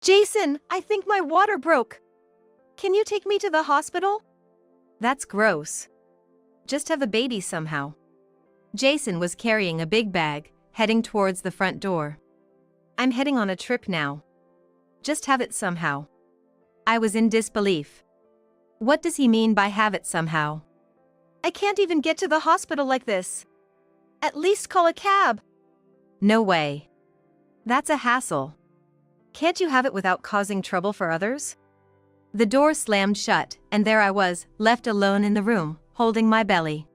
Jason, I think my water broke. Can you take me to the hospital? That's gross. Just have a baby somehow. Jason was carrying a big bag, heading towards the front door. I'm heading on a trip now. Just have it somehow. I was in disbelief. What does he mean by have it somehow? I can't even get to the hospital like this. At least call a cab. No way. That's a hassle. Can't you have it without causing trouble for others? The door slammed shut, and there I was, left alone in the room, holding my belly.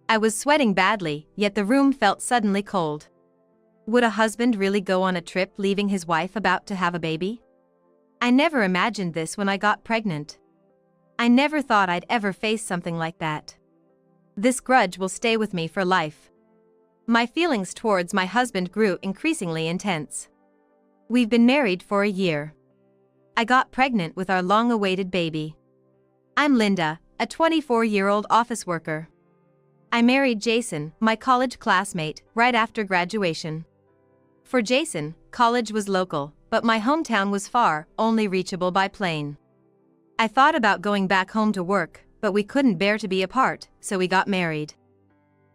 I was sweating badly, yet the room felt suddenly cold. Would a husband really go on a trip leaving his wife about to have a baby? I never imagined this when I got pregnant. I never thought I'd ever face something like that. This grudge will stay with me for life. My feelings towards my husband grew increasingly intense. We've been married for a year. I got pregnant with our long-awaited baby. I'm Linda, a 24-year-old office worker. I married Jason, my college classmate, right after graduation. For Jason, college was local, but my hometown was far, only reachable by plane. I thought about going back home to work, but we couldn't bear to be apart, so we got married.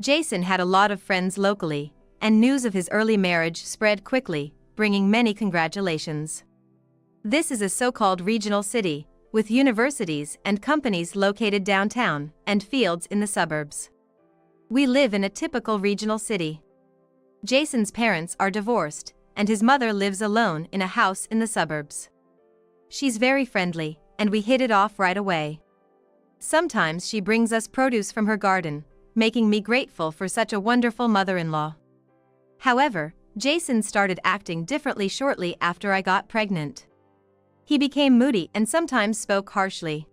Jason had a lot of friends locally, and news of his early marriage spread quickly, bringing many congratulations. This is a so-called regional city, with universities and companies located downtown, and fields in the suburbs. We live in a typical regional city. Jason's parents are divorced, and his mother lives alone in a house in the suburbs. She's very friendly, and we hit it off right away. Sometimes she brings us produce from her garden, making me grateful for such a wonderful mother-in-law. However, Jason started acting differently shortly after I got pregnant. He became moody and sometimes spoke harshly.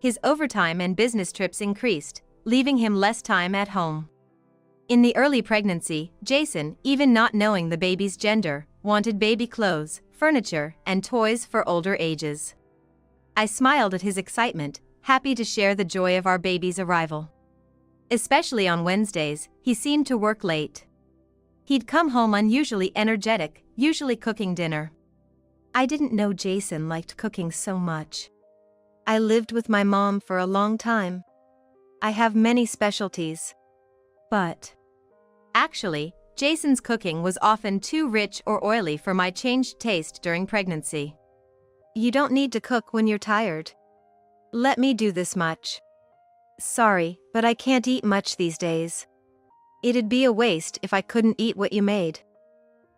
His overtime and business trips increased, leaving him less time at home. In the early pregnancy, Jason, even not knowing the baby's gender, wanted baby clothes, furniture, and toys for older ages. I smiled at his excitement, happy to share the joy of our baby's arrival. Especially on Wednesdays, he seemed to work late. He'd come home unusually energetic, usually cooking dinner. I didn't know Jason liked cooking so much. I lived with my mom for a long time. I have many specialties. But actually, Jason's cooking was often too rich or oily for my changed taste during pregnancy. You don't need to cook when you're tired. Let me do this much. Sorry, but I can't eat much these days. It'd be a waste if I couldn't eat what you made.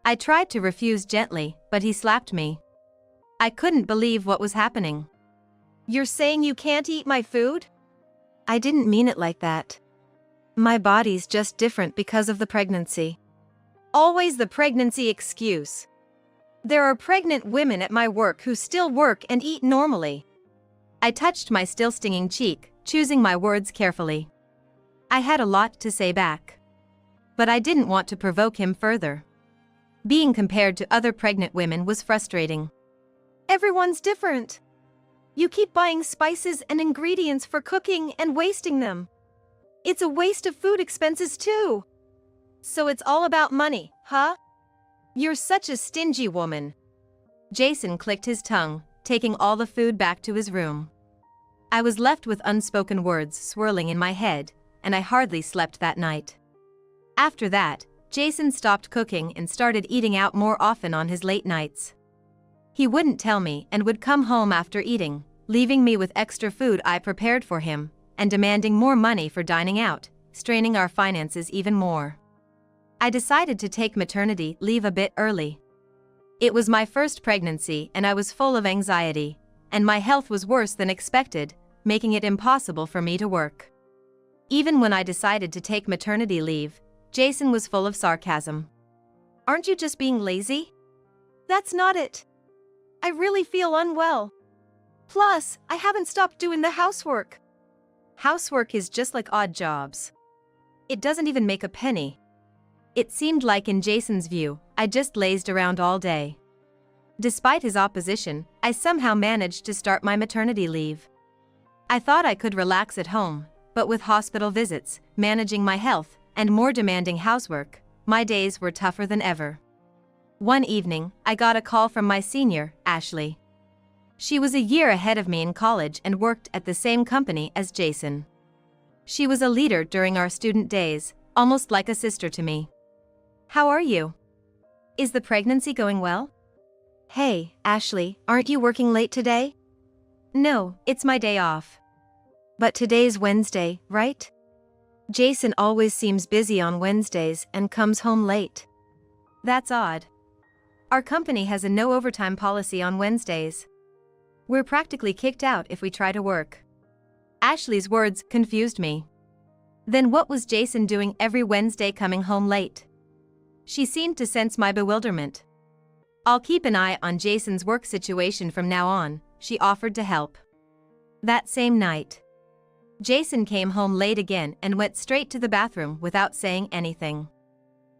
I tried to refuse gently, but he slapped me. I couldn't believe what was happening. You're saying you can't eat my food? I didn't mean it like that. My body's just different because of the pregnancy. Always the pregnancy excuse. There are pregnant women at my work who still work and eat normally. I touched my still stinging cheek, choosing my words carefully. I had a lot to say back. But I didn't want to provoke him further. Being compared to other pregnant women was frustrating. Everyone's different. You keep buying spices and ingredients for cooking and wasting them. It's a waste of food expenses too. So it's all about money, huh? You're such a stingy woman. Jason clicked his tongue, taking all the food back to his room. I was left with unspoken words swirling in my head, and I hardly slept that night. After that, Jason stopped cooking and started eating out more often on his late nights. He wouldn't tell me and would come home after eating, leaving me with extra food I prepared for him, and demanding more money for dining out, straining our finances even more. I decided to take maternity leave a bit early. It was my first pregnancy and I was full of anxiety, and my health was worse than expected, making it impossible for me to work. Even when I decided to take maternity leave, Jason was full of sarcasm. Aren't you just being lazy? That's not it. I really feel unwell. Plus, I haven't stopped doing the housework. Housework is just like odd jobs. It doesn't even make a penny. It seemed like in Jason's view, I just lazed around all day. Despite his opposition, I somehow managed to start my maternity leave. I thought I could relax at home, but with hospital visits, managing my health, and more demanding housework, my days were tougher than ever. One evening, I got a call from my senior, Ashley. She was a year ahead of me in college and worked at the same company as Jason. She was a leader during our student days, almost like a sister to me. "How are you? Is the pregnancy going well?" Hey, Ashley, aren't you working late today? "No, it's my day off." But today's Wednesday, right? Jason always seems busy on Wednesdays and comes home late. "That's odd. Our company has a no overtime policy on Wednesdays. We're practically kicked out if we try to work." Ashley's words confused me. Then what was Jason doing every Wednesday coming home late? She seemed to sense my bewilderment. "I'll keep an eye on Jason's work situation from now on," she offered to help. That same night, Jason came home late again and went straight to the bathroom without saying anything.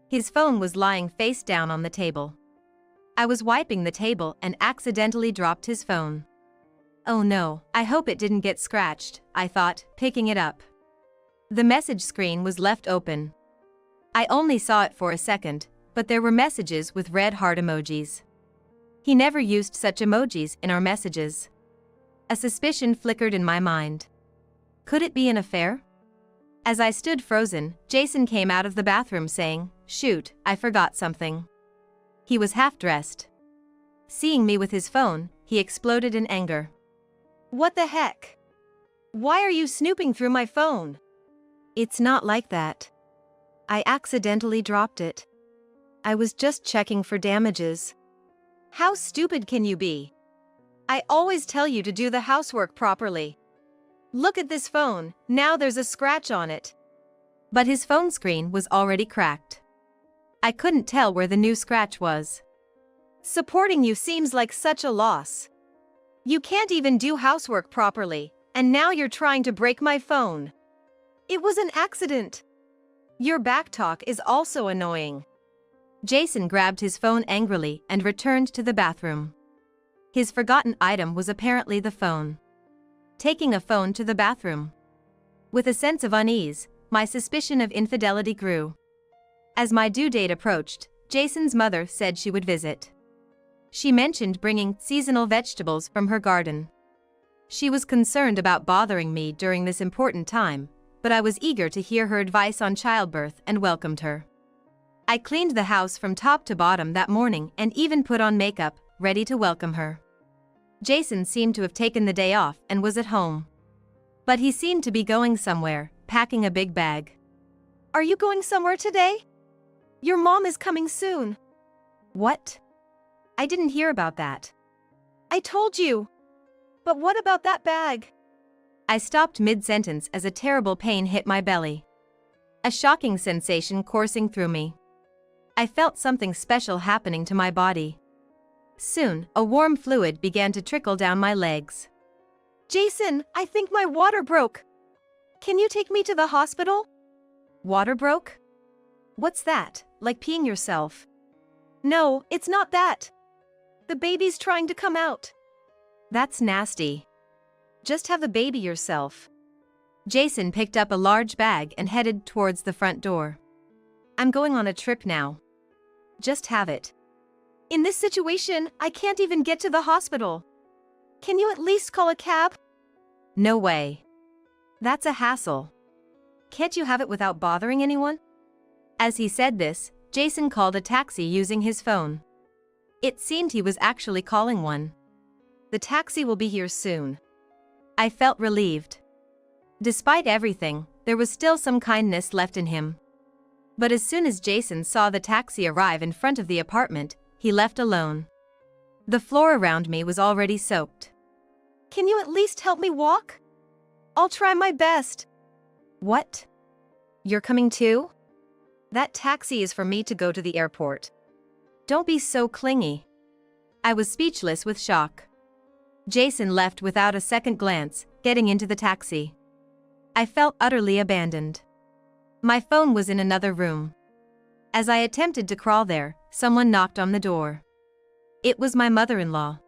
His phone was lying face down on the table. I was wiping the table and accidentally dropped his phone. "Oh no, I hope it didn't get scratched," I thought, picking it up. The message screen was left open. I only saw it for a second, but there were messages with red heart emojis. He never used such emojis in our messages. A suspicion flickered in my mind. Could it be an affair? As I stood frozen, Jason came out of the bathroom saying, "Shoot, I forgot something." He was half-dressed. Seeing me with his phone, he exploded in anger. What the heck? Why are you snooping through my phone? It's not like that. I accidentally dropped it. I was just checking for damages. How stupid can you be? I always tell you to do the housework properly. Look at this phone, now there's a scratch on it. But his phone screen was already cracked. I couldn't tell where the new scratch was. Supporting you seems like such a loss. You can't even do housework properly, and now you're trying to break my phone. It was an accident. Your backtalk is also annoying. Jason grabbed his phone angrily and returned to the bathroom. His forgotten item was apparently the phone. Taking a phone to the bathroom. With a sense of unease, my suspicion of infidelity grew. As my due date approached, Jason's mother said she would visit. She mentioned bringing seasonal vegetables from her garden. She was concerned about bothering me during this important time, but I was eager to hear her advice on childbirth and welcomed her. I cleaned the house from top to bottom that morning and even put on makeup, ready to welcome her. Jason seemed to have taken the day off and was at home. But he seemed to be going somewhere, packing a big bag. Are you going somewhere today? Your mom is coming soon. What? I didn't hear about that. I told you. But what about that bag? I stopped mid-sentence as a terrible pain hit my belly. A shocking sensation coursing through me. I felt something special happening to my body. Soon, a warm fluid began to trickle down my legs. Jason, I think my water broke. Can you take me to the hospital? Water broke? What's that, like peeing yourself? No, it's not that. The baby's trying to come out. That's nasty. Just have the baby yourself. Jason picked up a large bag and headed towards the front door. I'm going on a trip now. Just have it. In this situation, I can't even get to the hospital. Can you at least call a cab? No way. That's a hassle. Can't you have it without bothering anyone? As he said this, Jason called a taxi using his phone. It seemed he was actually calling one. The taxi will be here soon. I felt relieved. Despite everything, there was still some kindness left in him. But as soon as Jason saw the taxi arrive in front of the apartment, he left alone. The floor around me was already soaked. Can you at least help me walk? I'll try my best. What? You're coming too? That taxi is for me to go to the airport. Don't be so clingy. I was speechless with shock. Jason left without a second glance, getting into the taxi. I felt utterly abandoned. My phone was in another room. As I attempted to crawl there, someone knocked on the door. It was my mother-in-law.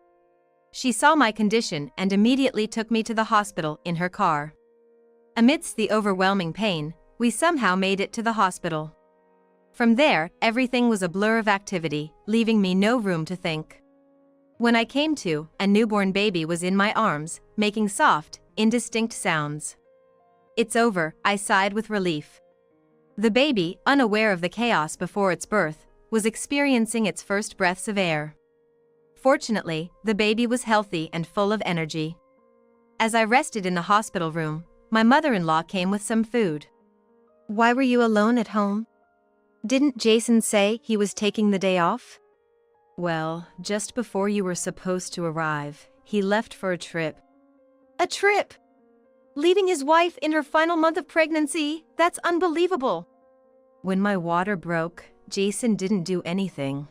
She saw my condition and immediately took me to the hospital in her car. Amidst the overwhelming pain, we somehow made it to the hospital. From there, everything was a blur of activity, leaving me no room to think. When I came to, a newborn baby was in my arms, making soft, indistinct sounds. It's over, I sighed with relief. The baby, unaware of the chaos before its birth, was experiencing its first breaths of air. Fortunately, the baby was healthy and full of energy. As I rested in the hospital room, my mother-in-law came with some food. Why were you alone at home? Didn't Jason say he was taking the day off? Well, just before you were supposed to arrive, he left for a trip. A trip? Leaving his wife in her final month of pregnancy? That's unbelievable. When my water broke, Jason didn't do anything.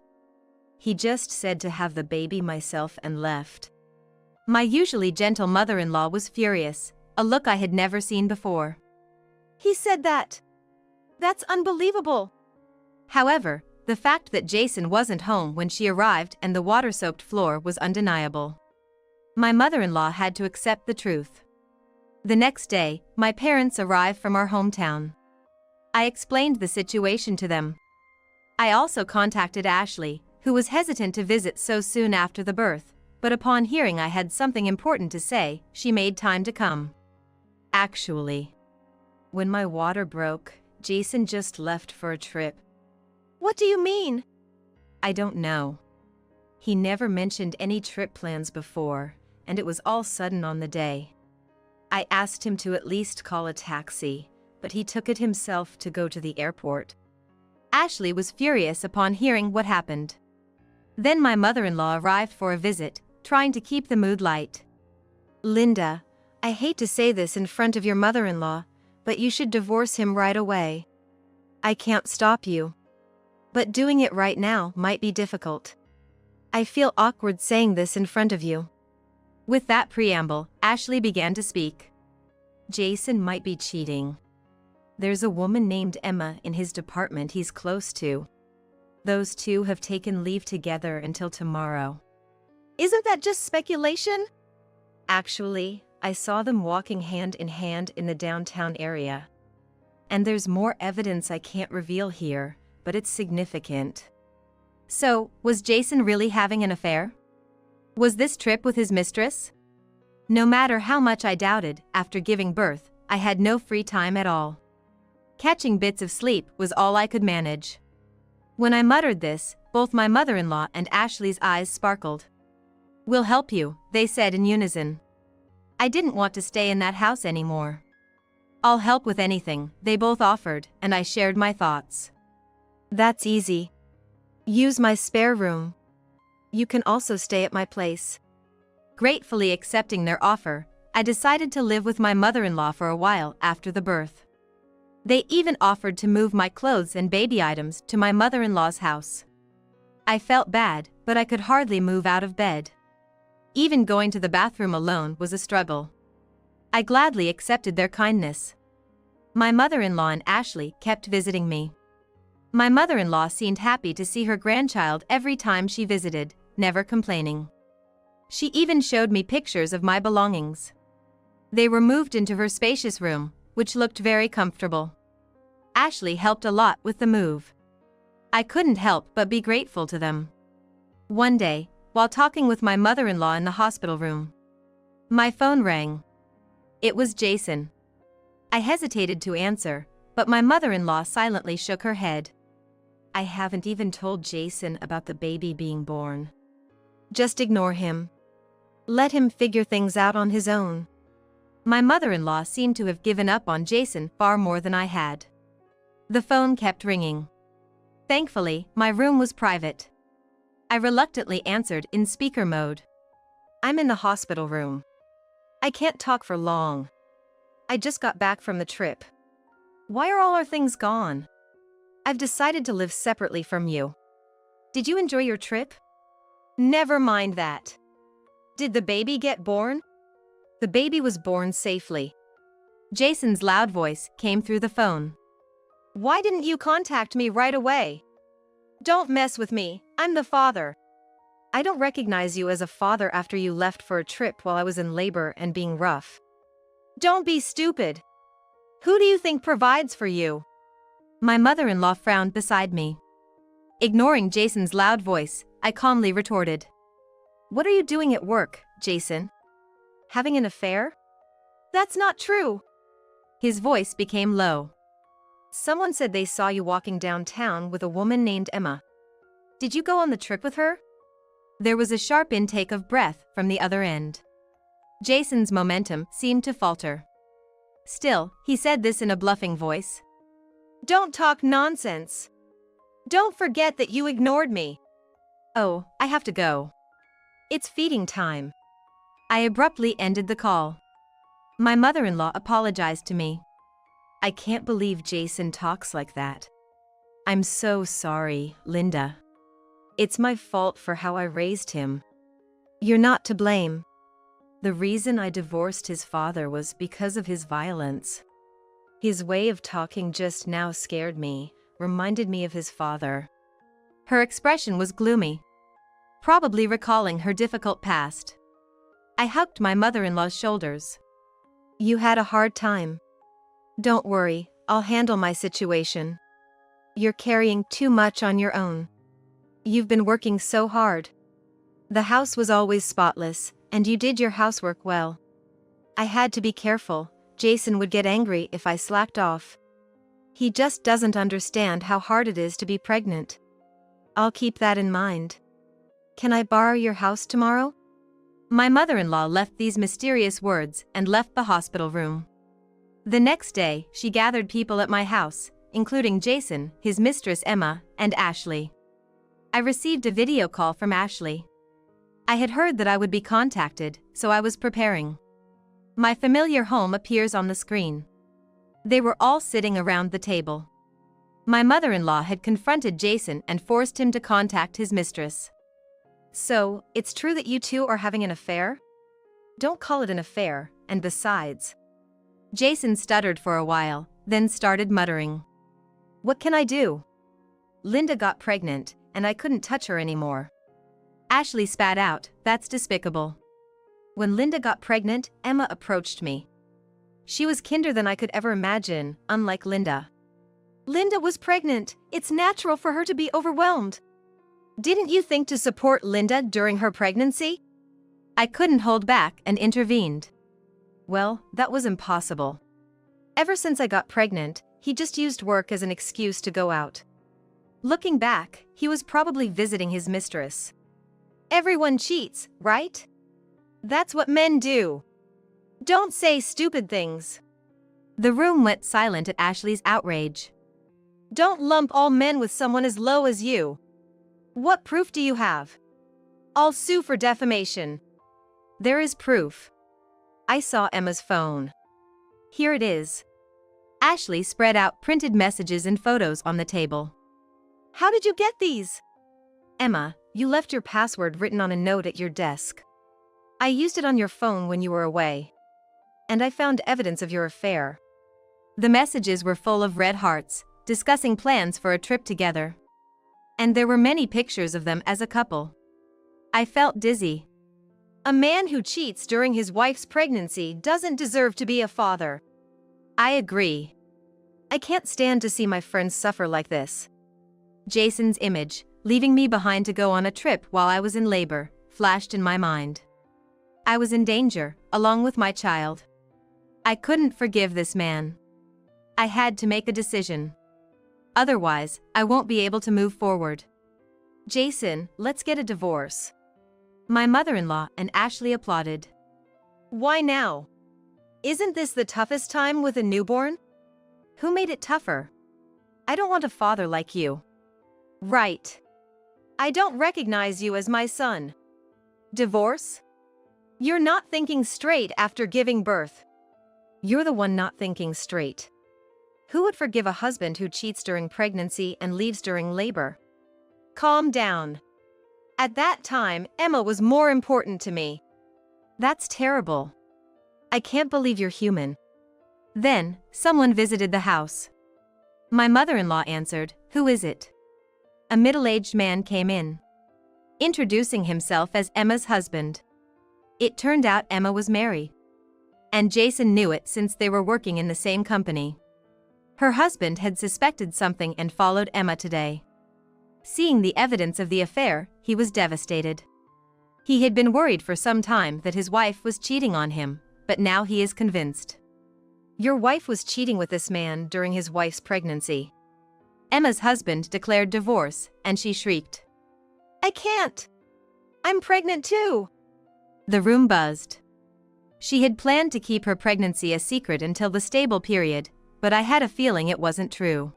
He just said to have the baby myself and left. My usually gentle mother-in-law was furious, a look I had never seen before. He said that? That's unbelievable. However, the fact that Jason wasn't home when she arrived and the water-soaked floor was undeniable. My mother-in-law had to accept the truth. The next day, my parents arrived from our hometown. I explained the situation to them. I also contacted Ashley, who was hesitant to visit so soon after the birth, but upon hearing I had something important to say, she made time to come. Actually, when my water broke, Jason just left for a trip. What do you mean? I don't know. He never mentioned any trip plans before, and it was all sudden on the day. I asked him to at least call a taxi, but he took it himself to go to the airport. Ashley was furious upon hearing what happened. Then my mother-in-law arrived for a visit, trying to keep the mood light. Linda, I hate to say this in front of your mother-in-law, but you should divorce him right away. I can't stop you. But doing it right now might be difficult. I feel awkward saying this in front of you. With that preamble, Ashley began to speak. Jason might be cheating. There's a woman named Emma in his department he's close to. Those two have taken leave together until tomorrow. Isn't that just speculation? Actually, I saw them walking hand in hand in the downtown area. And there's more evidence I can't reveal here, but it's significant. So, was Jason really having an affair? Was this trip with his mistress? No matter how much I doubted, after giving birth, I had no free time at all. Catching bits of sleep was all I could manage. When I muttered this, both my mother-in-law and Ashley's eyes sparkled. "We'll help you," they said in unison. I didn't want to stay in that house anymore. "I'll help with anything," they both offered, and I shared my thoughts. That's easy. Use my spare room. You can also stay at my place. Gratefully accepting their offer, I decided to live with my mother-in-law for a while after the birth. They even offered to move my clothes and baby items to my mother-in-law's house. I felt bad, but I could hardly move out of bed. Even going to the bathroom alone was a struggle. I gladly accepted their kindness. My mother-in-law and Ashley kept visiting me. My mother-in-law seemed happy to see her grandchild every time she visited, never complaining. She even showed me pictures of my belongings. They were moved into her spacious room, which looked very comfortable. Ashley helped a lot with the move. I couldn't help but be grateful to them. One day, while talking with my mother-in-law in the hospital room, my phone rang. It was Jason. I hesitated to answer, but my mother-in-law silently shook her head. I haven't even told Jason about the baby being born. Just ignore him. Let him figure things out on his own. My mother-in-law seemed to have given up on Jason far more than I had. The phone kept ringing. Thankfully, my room was private. I reluctantly answered in speaker mode. I'm in the hospital room. I can't talk for long. I just got back from the trip. Why are all our things gone? I've decided to live separately from you. Did you enjoy your trip? Never mind that. Did the baby get born? The baby was born safely. Jason's loud voice came through the phone. Why didn't you contact me right away? Don't mess with me, I'm the father. I don't recognize you as a father after you left for a trip while I was in labor and being rough. Don't be stupid. Who do you think provides for you? My mother-in-law frowned beside me. Ignoring Jason's loud voice, I calmly retorted. What are you doing at work, Jason? Having an affair? That's not true. His voice became low. Someone said they saw you walking downtown with a woman named Emma. Did you go on the trip with her? There was a sharp intake of breath from the other end. Jason's momentum seemed to falter. Still, he said this in a bluffing voice. Don't talk nonsense. Don't forget that you ignored me. Oh, I have to go. It's feeding time. I abruptly ended the call. My mother-in-law apologized to me. I can't believe Jason talks like that. I'm so sorry, Linda. It's my fault for how I raised him. You're not to blame. The reason I divorced his father was because of his violence. His way of talking just now scared me, reminded me of his father. Her expression was gloomy, probably recalling her difficult past. I hugged my mother-in-law's shoulders. You had a hard time. Don't worry, I'll handle my situation. You're carrying too much on your own. You've been working so hard. The house was always spotless, and you did your housework well. I had to be careful. Jason would get angry if I slacked off. He just doesn't understand how hard it is to be pregnant. I'll keep that in mind. Can I borrow your house tomorrow? My mother-in-law left these mysterious words and left the hospital room. The next day, she gathered people at my house, including Jason, his mistress Emma, and Ashley. I received a video call from Ashley. I had heard that I would be contacted, so I was preparing. My familiar home appears on the screen. They were all sitting around the table. My mother-in-law had confronted Jason and forced him to contact his mistress. So, it's true that you two are having an affair? Don't call it an affair, and besides. Jason stuttered for a while, then started muttering. What can I do? Linda got pregnant, and I couldn't touch her anymore. Ashley spat out, that's despicable. When Linda got pregnant, Emma approached me. She was kinder than I could ever imagine, unlike Linda. Linda was pregnant, it's natural for her to be overwhelmed. Didn't you think to support Linda during her pregnancy? I couldn't hold back and intervened. Well, that was impossible. Ever since I got pregnant, he just used work as an excuse to go out. Looking back, he was probably visiting his mistress. Everyone cheats, right? That's what men do. Don't say stupid things. The room went silent at Ashley's outrage. Don't lump all men with someone as low as you. What proof do you have? I'll sue for defamation. There is proof. I saw Emma's phone. Here it is. Ashley spread out printed messages and photos on the table. How did you get these? Emma, you left your password written on a note at your desk. I used it on your phone when you were away. And I found evidence of your affair. The messages were full of red hearts, discussing plans for a trip together. And there were many pictures of them as a couple. I felt dizzy. A man who cheats during his wife's pregnancy doesn't deserve to be a father. I agree. I can't stand to see my friends suffer like this. Jason's image, leaving me behind to go on a trip while I was in labor, flashed in my mind. I was in danger, along with my child. I couldn't forgive this man. I had to make a decision. Otherwise, I won't be able to move forward. Jason, let's get a divorce. My mother-in-law and Ashley applauded. Why now? Isn't this the toughest time with a newborn? Who made it tougher? I don't want a father like you. Right. I don't recognize you as my son. Divorce? You're not thinking straight after giving birth. You're the one not thinking straight. Who would forgive a husband who cheats during pregnancy and leaves during labor? Calm down. At that time, Emma was more important to me. That's terrible. I can't believe you're human. Then, someone visited the house. My mother-in-law answered, "Who is it?" A middle-aged man came in, introducing himself as Emma's husband. It turned out Emma was married. And Jason knew it since they were working in the same company. Her husband had suspected something and followed Emma today. Seeing the evidence of the affair, he was devastated. He had been worried for some time that his wife was cheating on him, but now he is convinced. Your wife was cheating with this man during his wife's pregnancy. Emma's husband declared divorce, and she shrieked. I can't. I'm pregnant too. The room buzzed. She had planned to keep her pregnancy a secret until the stable period, but I had a feeling it wasn't true.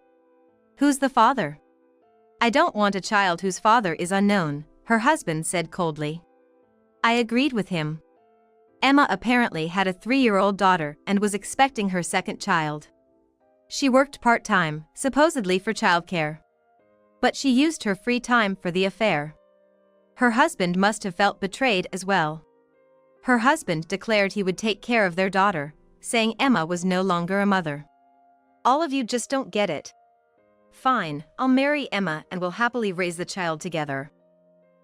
Who's the father? I don't want a child whose father is unknown, her husband said coldly. I agreed with him. Emma apparently had a 3-year-old daughter and was expecting her second child. She worked part-time, supposedly for childcare. But she used her free time for the affair. Her husband must have felt betrayed as well. Her husband declared he would take care of their daughter, saying Emma was no longer a mother. All of you just don't get it. Fine, I'll marry Emma and we'll happily raise the child together.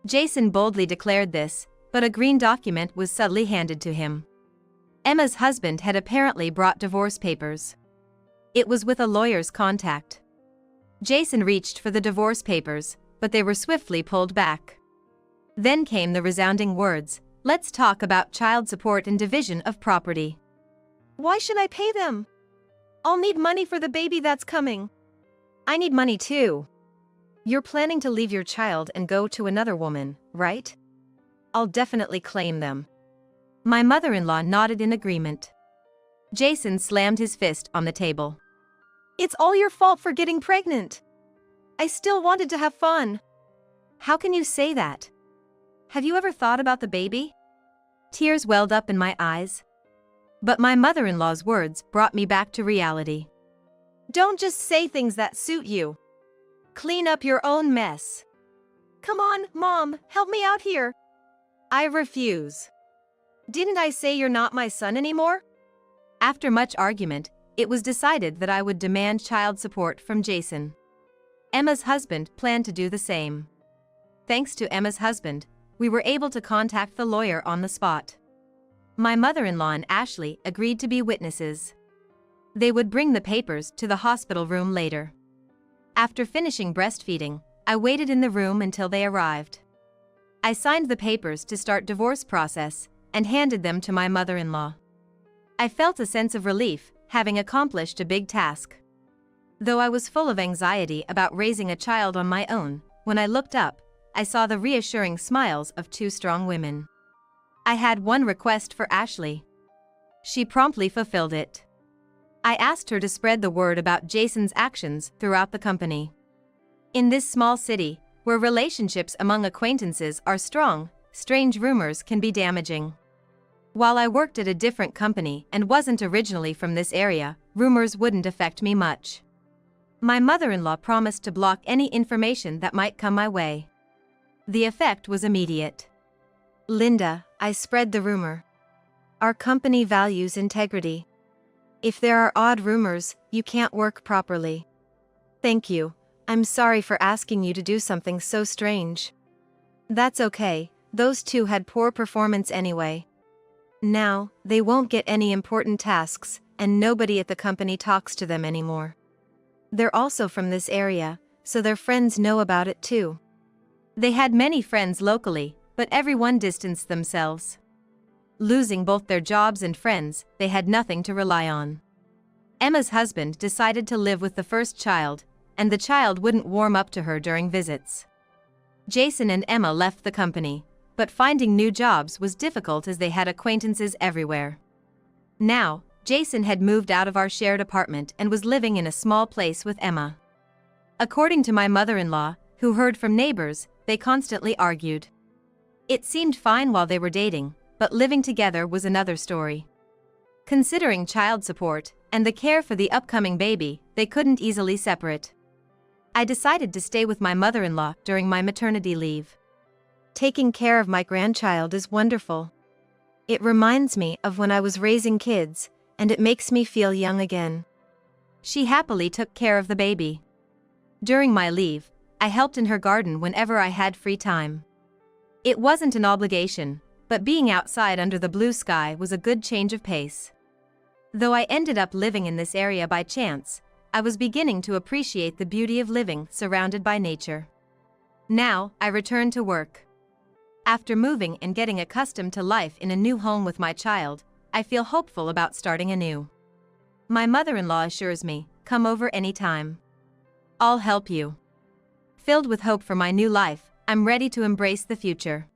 Jason boldly declared this, but a green document was subtly handed to him. Emma's husband had apparently brought divorce papers. It was with a lawyer's contact. Jason reached for the divorce papers, but they were swiftly pulled back. Then came the resounding words, "Let's talk about child support and division of property." Why should I pay them? I'll need money for the baby that's coming. I need money too. You're planning to leave your child and go to another woman, right? I'll definitely claim them. My mother-in-law nodded in agreement. Jason slammed his fist on the table. It's all your fault for getting pregnant. I still wanted to have fun. How can you say that? Have you ever thought about the baby? Tears welled up in my eyes. But my mother-in-law's words brought me back to reality. Don't just say things that suit you. Clean up your own mess. Come on, Mom, help me out here. I refuse. Didn't I say you're not my son anymore? After much argument, it was decided that I would demand child support from Jason. Emma's husband planned to do the same. Thanks to Emma's husband, we were able to contact the lawyer on the spot. My mother-in-law and Ashley agreed to be witnesses. They would bring the papers to the hospital room later. After finishing breastfeeding, I waited in the room until they arrived. I signed the papers to start divorce process and handed them to my mother-in-law. I felt a sense of relief, having accomplished a big task. Though I was full of anxiety about raising a child on my own, when I looked up, I saw the reassuring smiles of 2 strong women. I had one request for Ashley. She promptly fulfilled it. I asked her to spread the word about Jason's actions throughout the company. In this small city, where relationships among acquaintances are strong, strange rumors can be damaging. While I worked at a different company and wasn't originally from this area, rumors wouldn't affect me much. My mother-in-law promised to block any information that might come my way. The effect was immediate. Linda, I spread the rumor. Our company values integrity. If there are odd rumors, you can't work properly. Thank you. I'm sorry for asking you to do something so strange. That's okay, those 2 had poor performance anyway. Now, they won't get any important tasks, and nobody at the company talks to them anymore. They're also from this area, so their friends know about it too. They had many friends locally, but everyone distanced themselves. Losing both their jobs and friends, they had nothing to rely on. Emma's husband decided to live with the first child, and the child wouldn't warm up to her during visits. Jason and Emma left the company, but finding new jobs was difficult as they had acquaintances everywhere. Now, Jason had moved out of our shared apartment and was living in a small place with Emma. According to my mother-in-law, who heard from neighbors, they constantly argued. It seemed fine while they were dating, but living together was another story. Considering child support and the care for the upcoming baby, they couldn't easily separate. I decided to stay with my mother-in-law during my maternity leave. Taking care of my grandchild is wonderful. It reminds me of when I was raising kids, and it makes me feel young again. She happily took care of the baby. During my leave, I helped in her garden whenever I had free time. It wasn't an obligation, but being outside under the blue sky was a good change of pace. Though I ended up living in this area by chance, I was beginning to appreciate the beauty of living surrounded by nature. Now, I returned to work. After moving and getting accustomed to life in a new home with my child, I feel hopeful about starting anew. My mother-in-law assures me, "Come over anytime. I'll help you." Filled with hope for my new life, I'm ready to embrace the future.